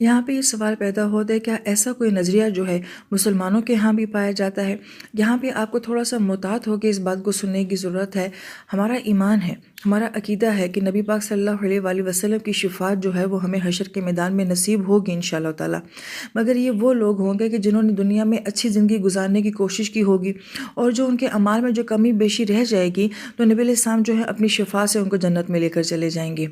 یہاں پہ یہ سوال پیدا ہوتا ہے، کیا ایسا کوئی نظریہ جو ہے مسلمانوں کے ہاں بھی پایا جاتا ہے؟ یہاں پہ آپ کو تھوڑا سا محتاط ہو کے اس بات کو سننے کی ضرورت ہے۔ ہمارا ایمان ہے، ہمارا عقیدہ ہے کہ نبی پاک صلی اللہ علیہ وآلہ وسلم کی شفاعت جو ہے وہ ہمیں حشر کے میدان میں نصیب ہوگی انشاءاللہ تعالیٰ، مگر یہ وہ لوگ ہوں گے کہ جنہوں نے دنیا میں اچھی زندگی گزارنے کی کوشش کی ہوگی، اور جو ان کے اعمال میں جو کمی بیشی رہ جائے گی تو نبی علیہ السلام جو ہے اپنی شفاعت سے ان کو جنت میں لے کر چلے جائیں گے۔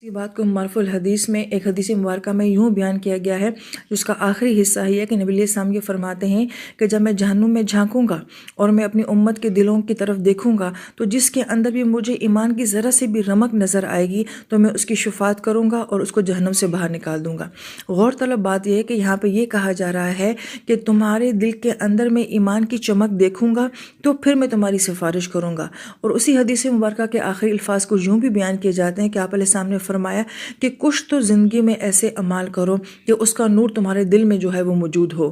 اسی بات کو معروف الحدیث میں ایک حدیث مبارکہ میں یوں بیان کیا گیا ہے، جس کا آخری حصہ ہی ہے کہ نبی علیہ السلام یہ فرماتے ہیں کہ جب میں جہنم میں جھانکوں گا اور میں اپنی امت کے دلوں کی طرف دیکھوں گا تو جس کے اندر بھی مجھے ایمان کی ذرا سے بھی رمق نظر آئے گی تو میں اس کی شفاعت کروں گا اور اس کو جہنم سے باہر نکال دوں گا۔ غور طلب بات یہ ہے کہ یہاں پہ یہ کہا جا رہا ہے کہ تمہارے دل کے اندر میں ایمان کی چمک دیکھوں گا تو پھر میں تمہاری سفارش کروں گا۔ اور اسی حدیث مبارکہ کے آخری الفاظ کو یوں بھی بیان کیے جاتے ہیں کہ آپ علیہ السلام نے فرمایا کہ کچھ تو زندگی میں ایسے اعمال کرو کہ اس کا نور تمہارے دل میں جو ہے وہ موجود ہو۔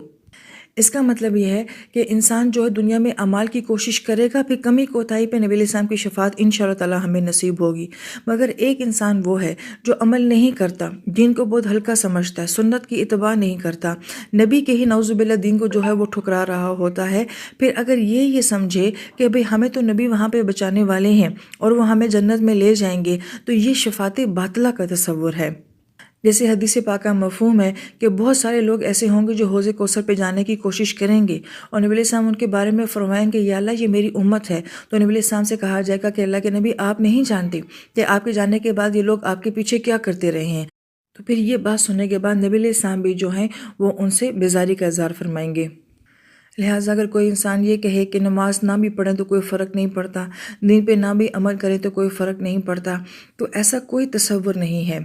اس کا مطلب یہ ہے کہ انسان جو ہے دنیا میں اعمال کی کوشش کرے گا، پھر کمی کوتاہی پہ نبی علیہ السلام کی شفاعت انشاءاللہ تعالی ہمیں نصیب ہوگی۔ مگر ایک انسان وہ ہے جو عمل نہیں کرتا، دین کو بہت ہلکا سمجھتا ہے، سنت کی اتباع نہیں کرتا، نبی کے ہی نعوذ باللہ دین کو جو ہے وہ ٹھکرا رہا ہوتا ہے، پھر اگر یہ سمجھے کہ بھئی ہمیں تو نبی وہاں پہ بچانے والے ہیں اور وہ ہمیں جنت میں لے جائیں گے، تو یہ شفاعت باطلہ کا تصور ہے۔ جیسے حدیث پاکہ مفہوم ہے کہ بہت سارے لوگ ایسے ہوں گے جو حوض کوثر پہ جانے کی کوشش کریں گے اور نبی علیہ السلام ان کے بارے میں فرمائیں گے یا اللہ یہ میری امت ہے، تو نبی علیہ السلام سے کہا جائے گا کہ اللہ کے نبی آپ نہیں جانتے کہ آپ کے جانے کے بعد یہ لوگ آپ کے پیچھے کیا کرتے رہے ہیں۔ تو پھر یہ بات سننے کے بعد نبی علیہ السلام بھی جو ہیں وہ ان سے بیزاری کا اظہار فرمائیں گے۔ لہٰذا اگر کوئی انسان یہ کہے کہ نماز نہ بھی پڑھیں تو کوئی فرق نہیں پڑتا، دین پہ نہ بھی عمل کریں تو کوئی فرق نہیں پڑتا، تو ایسا کوئی تصور نہیں ہے۔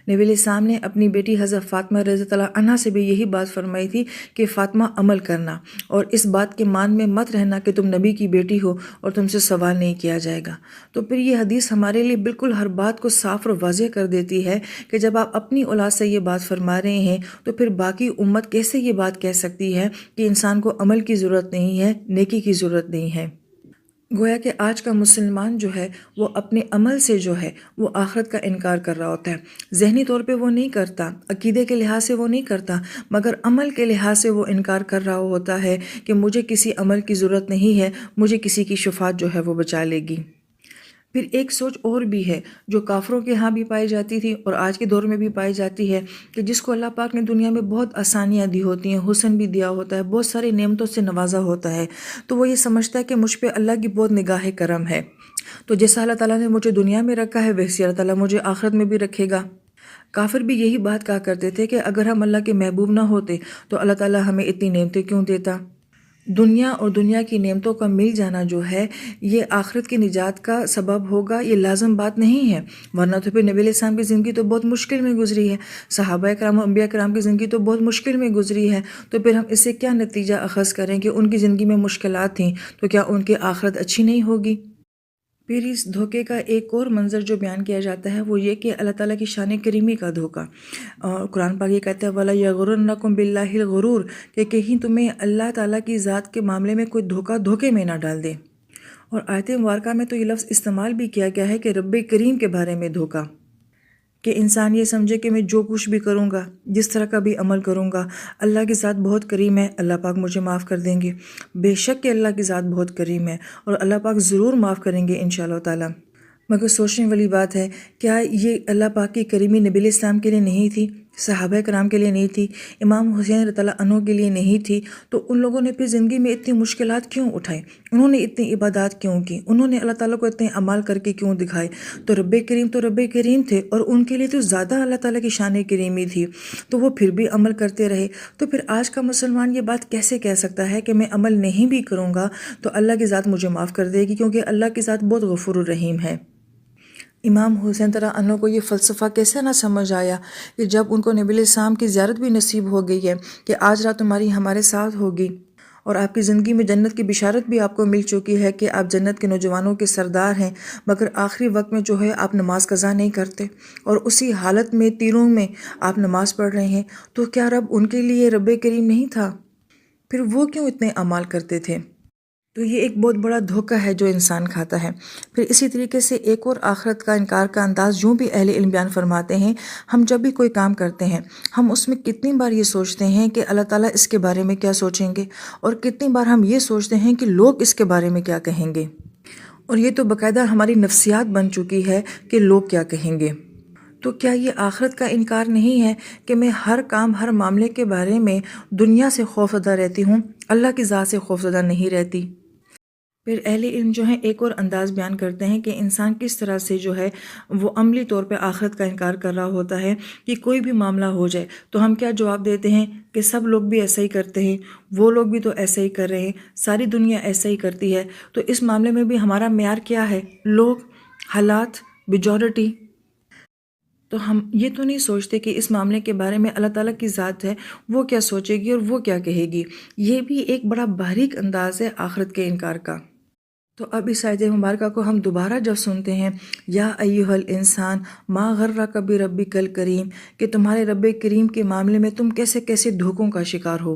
نبی علیہ السلام نے اپنی بیٹی حضرت فاطمہ رضی اللہ عنہا سے بھی یہی بات فرمائی تھی کہ فاطمہ عمل کرنا اور اس بات کے مان میں مت رہنا کہ تم نبی کی بیٹی ہو اور تم سے سوال نہیں کیا جائے گا۔ تو پھر یہ حدیث ہمارے لیے بالکل ہر بات کو صاف اور واضح کر دیتی ہے کہ جب آپ اپنی اولاد سے یہ بات فرما رہے ہیں تو پھر باقی امت کیسے یہ بات کہہ سکتی ہے کہ انسان کو عمل کی ضرورت نہیں ہے، نیکی کی ضرورت نہیں ہے۔ گویا کہ آج کا مسلمان جو ہے وہ اپنے عمل سے جو ہے وہ آخرت کا انکار کر رہا ہوتا ہے۔ ذہنی طور پہ وہ نہیں کرتا، عقیدے کے لحاظ سے وہ نہیں کرتا، مگر عمل کے لحاظ سے وہ انکار کر رہا ہوتا ہے کہ مجھے کسی عمل کی ضرورت نہیں ہے، مجھے کسی کی شفاعت جو ہے وہ بچا لے گی۔ پھر ایک سوچ اور بھی ہے جو کافروں کے ہاں بھی پائی جاتی تھی اور آج کے دور میں بھی پائی جاتی ہے کہ جس کو اللہ پاک نے دنیا میں بہت آسانیاں دی ہوتی ہیں، حسن بھی دیا ہوتا ہے، بہت ساری نعمتوں سے نوازا ہوتا ہے، تو وہ یہ سمجھتا ہے کہ مجھ پہ اللہ کی بہت نگاہ کرم ہے، تو جیسا اللہ تعالیٰ نے مجھے دنیا میں رکھا ہے ویسے اللہ تعالیٰ مجھے آخرت میں بھی رکھے گا۔ کافر بھی یہی بات کہا کرتے تھے کہ اگر ہم اللہ کے محبوب نہ ہوتے تو اللہ تعالیٰ ہمیں اتنی نعمتیں کیوں دیتا۔ دنیا اور دنیا کی نعمتوں کا مل جانا جو ہے یہ آخرت کی نجات کا سبب ہوگا، یہ لازم بات نہیں ہے، ورنہ تو پھر نبی علیہ السلام کی زندگی تو بہت مشکل میں گزری ہے، صحابہ کرام و انبیاء کرام کی زندگی تو بہت مشکل میں گزری ہے، تو پھر ہم اس سے کیا نتیجہ اخذ کریں کہ ان کی زندگی میں مشکلات تھیں تو کیا ان کی آخرت اچھی نہیں ہوگی؟ پھر اس دھوکے کا ایک اور منظر جو بیان کیا جاتا ہے وہ یہ کہ اللہ تعالیٰ کی شان کریمی کا دھوکہ، اور قرآن پاک یہ کہتا ہے وَلَا يَغْرُرَنَّكُمْ بِاللَّهِ الْغُرُورُ کہ کہیں تمہیں اللہ تعالیٰ کی ذات کے معاملے میں کوئی دھوکے میں نہ ڈال دے۔ اور آیت مبارکہ میں تو یہ لفظ استعمال بھی کیا گیا ہے کہ رب کریم کے بارے میں دھوکہ، کہ انسان یہ سمجھے کہ میں جو کچھ بھی کروں گا، جس طرح کا بھی عمل کروں گا، اللہ کی ذات بہت کریم ہے، اللہ پاک مجھے معاف کر دیں گے۔ بے شک کہ اللہ کی ذات بہت کریم ہے اور اللہ پاک ضرور معاف کریں گے انشاءاللہ تعالیٰ۔ مگر سوچنے والی بات ہے کیا یہ اللہ پاک کی کریمی نبی علیہ السلام کے لیے نہیں تھی، صحابہ کرام کے لیے نہیں تھی، امام حسین رضی اللہ عنہ کے لیے نہیں تھی؟ تو ان لوگوں نے پھر زندگی میں اتنی مشکلات کیوں اٹھائیں؟ انہوں نے اتنی عبادات کیوں کی؟ انہوں نے اللہ تعالیٰ کو اتنے اعمال کر کے کیوں دکھائے؟ تو رب کریم تھے اور ان کے لیے تو زیادہ اللہ تعالیٰ کی شان کریمی تھی، تو وہ پھر بھی عمل کرتے رہے۔ تو پھر آج کا مسلمان یہ بات کیسے کہہ سکتا ہے کہ میں عمل نہیں بھی کروں گا تو اللہ کی ذات مجھے معاف کر دے گی، کیونکہ اللہ کی ذات بہت غفور الرحیم ہے۔ امام حسین رضی اللہ عنہ کو یہ فلسفہ کیسے نہ سمجھ آیا کہ جب ان کو نبی علیہ السلام کی زیارت بھی نصیب ہو گئی ہے کہ آج رات تمہاری ہمارے ساتھ ہوگی اور آپ کی زندگی میں جنت کی بشارت بھی آپ کو مل چکی ہے کہ آپ جنت کے نوجوانوں کے سردار ہیں، مگر آخری وقت میں جو ہے آپ نماز قضا نہیں کرتے اور اسی حالت میں تیروں میں آپ نماز پڑھ رہے ہیں، تو کیا رب ان کے لیے رب کریم نہیں تھا؟ پھر وہ کیوں اتنے اعمال کرتے تھے؟ تو یہ ایک بہت بڑا دھوکہ ہے جو انسان کھاتا ہے۔ پھر اسی طریقے سے ایک اور آخرت کا انکار کا انداز یوں بھی اہل علم بیان فرماتے ہیں، ہم جب بھی کوئی کام کرتے ہیں ہم اس میں کتنی بار یہ سوچتے ہیں کہ اللہ تعالیٰ اس کے بارے میں کیا سوچیں گے، اور کتنی بار ہم یہ سوچتے ہیں کہ لوگ اس کے بارے میں کیا کہیں گے، اور یہ تو باقاعدہ ہماری نفسیات بن چکی ہے کہ لوگ کیا کہیں گے۔ تو کیا یہ آخرت کا انکار نہیں ہے کہ میں ہر کام ہر معاملے کے بارے میں دنیا سے خوف زدہ رہتی ہوں، اللہ کی ذات سے خوف زدہ نہیں رہتی؟ پھر اہل علم جو ہیں ایک اور انداز بیان کرتے ہیں کہ انسان کس طرح سے جو ہے وہ عملی طور پہ آخرت کا انکار کر رہا ہوتا ہے کہ کوئی بھی معاملہ ہو جائے تو ہم کیا جواب دیتے ہیں کہ سب لوگ بھی ایسا ہی کرتے ہیں، وہ لوگ بھی تو ایسا ہی کر رہے ہیں، ساری دنیا ایسا ہی کرتی ہے، تو اس معاملے میں بھی ہمارا معیار کیا ہے؟ لوگ، حالات، میجورٹی۔ تو ہم یہ تو نہیں سوچتے کہ اس معاملے کے بارے میں اللہ تعالیٰ کی ذات ہے، وہ کیا سوچے گی اور وہ کیا کہے گی۔ یہ بھی ایک بڑا باریک انداز ہے آخرت کے انکار کا۔ تو اب اس آیت مبارکہ کو ہم دوبارہ جب سنتے ہیں، یا ایھا الانسان ما غرک بربک الکریم، کہ تمہارے رب کریم کے معاملے میں تم کیسے کیسے دھوکوں کا شکار ہو۔